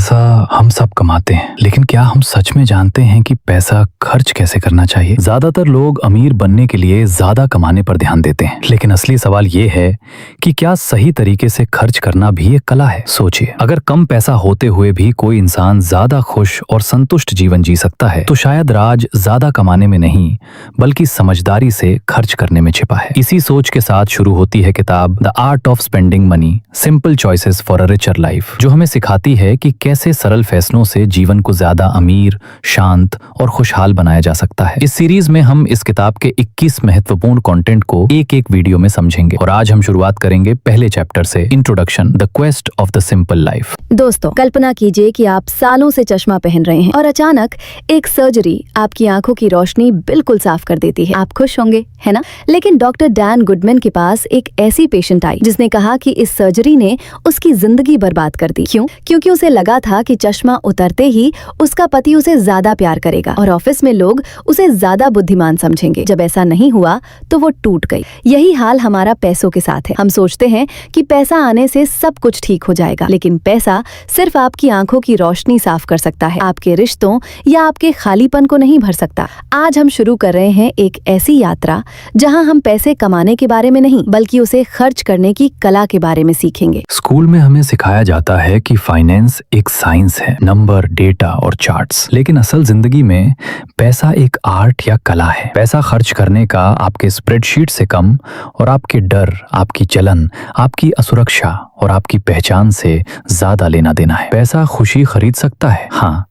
पैसा हम सब कमाते हैं, लेकिन क्या हम सच में जानते हैं कि पैसा खर्च कैसे करना चाहिए? ज्यादातर लोग अमीर बनने के लिए ज्यादा कमाने पर ध्यान देते हैं, लेकिन असली सवाल ये है कि क्या सही तरीके से खर्च करना भी एक कला है? सोचिए, अगर कम पैसा होते हुए भी कोई इंसान ज्यादा खुश और संतुष्ट जीवन जी सकता है, तो शायद राज ज्यादा कमाने में नहीं बल्कि समझदारी से खर्च करने में छिपा है। इसी सोच के साथ शुरू होती है किताब the art of spending money, simple choices for a richer life, जो हमें सिखाती है कि कैसे सरल फैसलों से जीवन को ज्यादा अमीर, शांत और खुशहाल बनाया जा सकता है। इस सीरीज में हम इस किताब के 21 महत्वपूर्ण कंटेंट को एक एक वीडियो में समझेंगे और आज हम शुरुआत करेंगे पहले चैप्टर से, introduction, the quest of the simple life. दोस्तों, कल्पना कीजिए कि आप सालों से चश्मा पहन रहे हैं और अचानक एक सर्जरी आपकी आंखों की रोशनी बिल्कुल साफ कर देती है। आप खुश होंगे, है ना? लेकिन डॉक्टर डैन गुडमैन के पास एक ऐसी पेशेंट आई जिसने कहा कि इस सर्जरी ने उसकी जिंदगी बर्बाद कर दी। क्यों? क्योंकि उसे लगा था कि चश्मा उतरते ही उसका पति उसे ज्यादा प्यार करेगा और ऑफिस में लोग उसे ज्यादा बुद्धिमान समझेंगे। जब ऐसा नहीं हुआ तो वो टूट गई। यही हाल हमारा पैसों के साथ है। हम सोचते हैं कि पैसा आने से सब कुछ ठीक हो जाएगा, लेकिन पैसा सिर्फ आपकी आंखों की रोशनी साफ कर सकता है, आपके रिश्तों या आपके खालीपन को नहीं भर सकता। आज हम शुरू कर रहे हैं एक ऐसी यात्रा जहां हम पैसे कमाने के बारे में नहीं बल्कि उसे खर्च करने की कला के बारे में सीखेंगे। स्कूल में हमें सिखाया जाता है कि फाइनेंस एक साइंस है, नंबर, डेटा और चार्ट्स, लेकिन असल जिंदगी में पैसा एक आर्ट या कला है। पैसा खर्च करने का आपके स्प्रेडशीट से कम और आपके डर, आपकी जलन, आपकी असुरक्षा और आपकी पहचान से ज्यादा लेना देना है। पैसा खुशी खरीद सकता है, हाँ,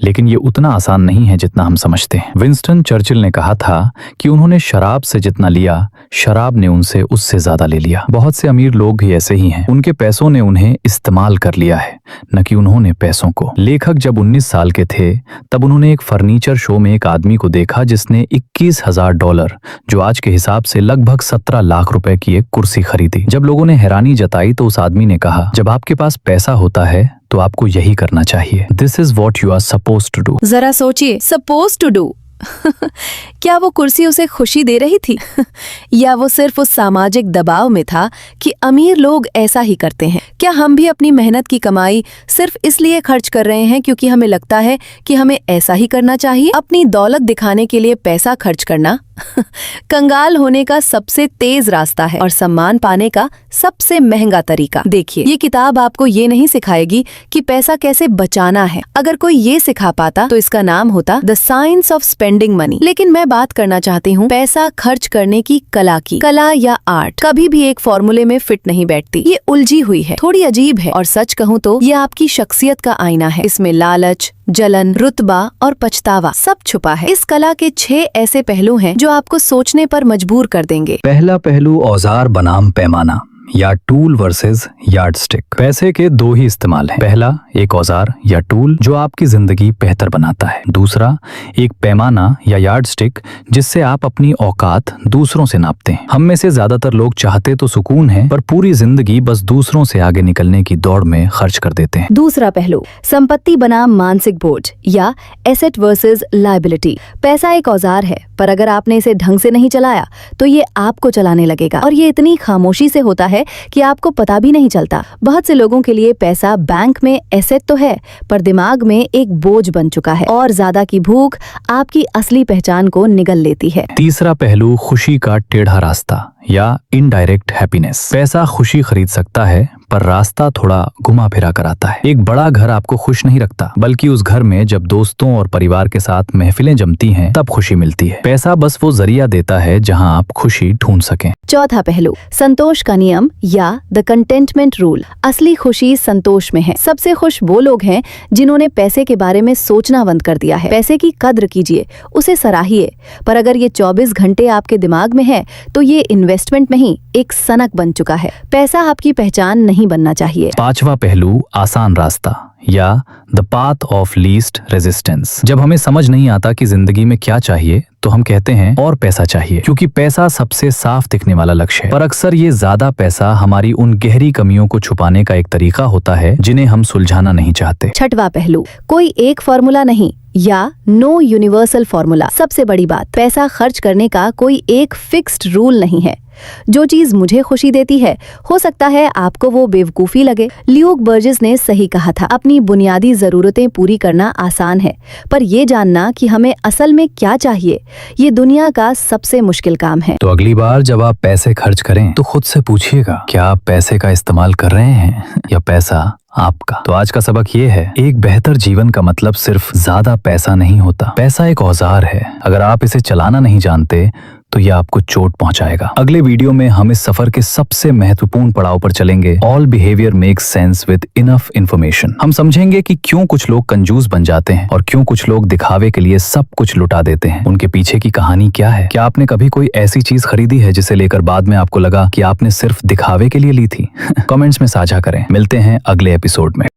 लेकिन ये उतना आसान नहीं है जितना हम समझते हैं। विंस्टन चर्चिल ने कहा था कि उन्होंने शराब से जितना लिया, शराब ने उनसे उससे ज्यादा ले लिया। बहुत से अमीर लोग भी ऐसे ही हैं। उनके पैसों ने उन्हें इस्तेमाल कर लिया है, न कि उन्होंने पैसों को। लेखक जब 19 साल के थे तब उन्होंने एक फर्नीचर शो में एक आदमी को देखा जिसने $21,000, जो आज के हिसाब से लगभग 17 लाख रुपए की एक कुर्सी खरीदी। जब लोगों ने हैरानी जताई तो उस आदमी ने कहा, जब आपके पास पैसा होता है तो आपको यही करना चाहिए। This is what you are suppose to do. जरा सोचिए, सपोज टू डू क्या वो कुर्सी उसे खुशी दे रही थी या वो सिर्फ उस सामाजिक दबाव में था कि अमीर लोग ऐसा ही करते हैं? क्या हम भी अपनी मेहनत की कमाई सिर्फ इसलिए खर्च कर रहे हैं क्योंकि हमें लगता है कि हमें ऐसा ही करना चाहिए? अपनी दौलत दिखाने के लिए पैसा खर्च करना कंगाल होने का सबसे तेज रास्ता है और सम्मान पाने का सबसे महंगा तरीका। देखिए, ये किताब आपको ये नहीं सिखाएगी कि पैसा कैसे बचाना है। अगर कोई ये सिखा पाता तो इसका नाम होता the science of spending money. लेकिन मैं बात करना चाहती हूँ पैसा खर्च करने की कला की। कला या आर्ट कभी भी एक फॉर्मूले में फिट नहीं बैठती। ये उलझी हुई है, थोड़ी अजीब है और सच कहूँ तो ये आपकी शख्सियत का आईना है। इसमें लालच, जलन, रुतबा और पछतावा सब छुपा है। इस कला के 6 ऐसे पहलू हैं जो आपको सोचने पर मजबूर कर देंगे। पहला पहलू, औजार बनाम पैमाना या टूल वर्सेस यार्डस्टिक। पैसे के 2 ही इस्तेमाल हैं। पहला, एक औजार या टूल जो आपकी जिंदगी बेहतर बनाता है। दूसरा, एक पैमाना या यार्डस्टिक जिससे आप अपनी औकात दूसरों से नापते हैं। हम में से ज्यादातर लोग चाहते तो सुकून है, पर पूरी जिंदगी बस दूसरों से आगे निकलने की दौड़ में खर्च कर देते हैं। दूसरा पहलू, संपत्ति बनाम मानसिक बोझ या एसेट वर्सेस लायबिलिटी। पैसा एक औजार है, पर अगर आपने इसे ढंग से नहीं चलाया तो ये आपको चलाने लगेगा और ये इतनी खामोशी से होता है कि आपको पता भी नहीं चलता। बहुत से लोगों के लिए पैसा बैंक में एसेट तो है, पर दिमाग में एक बोझ बन चुका है और ज्यादा की भूख आपकी असली पहचान को निगल लेती है। तीसरा पहलू, खुशी का टेढ़ा रास्ता या इनडायरेक्ट हैप्पीनेस। पैसा खुशी खरीद सकता है, पर रास्ता थोड़ा घुमा फिरा कर आता है। एक बड़ा घर आपको खुश नहीं रखता, बल्कि उस घर में जब दोस्तों और परिवार के साथ महफिलें जमती हैं तब खुशी मिलती है। पैसा बस वो जरिया देता है जहां आप खुशी ढूंढ सकें। चौथा पहलू, संतोष का नियम या द कंटेंटमेंट रूल। असली खुशी संतोष में है। सबसे खुश वो लोग हैं जिन्होंने पैसे के बारे में सोचना बंद कर दिया है। पैसे की कद्र कीजिए, उसे सराहिए, पर अगर ये 24 घंटे आपके दिमाग में है तो ये इन्वेस्टमेंट नहीं, एक सनक बन चुका है। पैसा आपकी पहचान नहीं बनना चाहिए। पांचवा पहलू, आसान रास्ता या the path of least resistance. जब हमें समझ नहीं आता कि जिंदगी में क्या चाहिए तो हम कहते हैं और पैसा चाहिए, क्योंकि पैसा सबसे साफ दिखने वाला लक्ष्य है। पर अक्सर ये ज्यादा पैसा हमारी उन गहरी कमियों को छुपाने का एक तरीका होता है जिन्हें हम सुलझाना नहीं चाहते। छठवां पहलू, कोई एक फॉर्मूला नहीं, या नो यूनिवर्सल फॉर्मूला। सबसे बड़ी बात, पैसा खर्च करने का कोई एक फिक्स्ड रूल नहीं है। जो चीज मुझे खुशी देती है, हो सकता है आपको वो बेवकूफी लगे। ल्यूक बर्जेस ने सही कहा था, अपनी बुनियादी जरूरतें पूरी करना आसान है, पर ये जानना कि हमें असल में क्या चाहिए, ये दुनिया का सबसे मुश्किल काम है। तो अगली बार जब आप पैसे खर्च करें तो खुद से पूछिएगा, क्या आप पैसे का इस्तेमाल कर रहे हैं या पैसा आपका। तो आज का सबक ये है, एक बेहतर जीवन का मतलब सिर्फ ज्यादा पैसा नहीं होता। पैसा एक औजार है, अगर आप इसे चलाना नहीं जानते तो यह आपको चोट पहुंचाएगा। अगले वीडियो में हम इस सफर के सबसे महत्वपूर्ण पड़ाव पर चलेंगे। All behaviour makes sense with enough information. हम समझेंगे कि क्यों कुछ लोग कंजूस बन जाते हैं और क्यों कुछ लोग दिखावे के लिए सब कुछ लुटा देते हैं। उनके पीछे की कहानी क्या है? क्या आपने कभी कोई ऐसी चीज खरीदी है जिसे लेकर बाद में आपको लगा कि आपने सिर्फ दिखावे के लिए ली थी? कमेंट्स में साझा करें। मिलते हैं अगले एपिसोड में।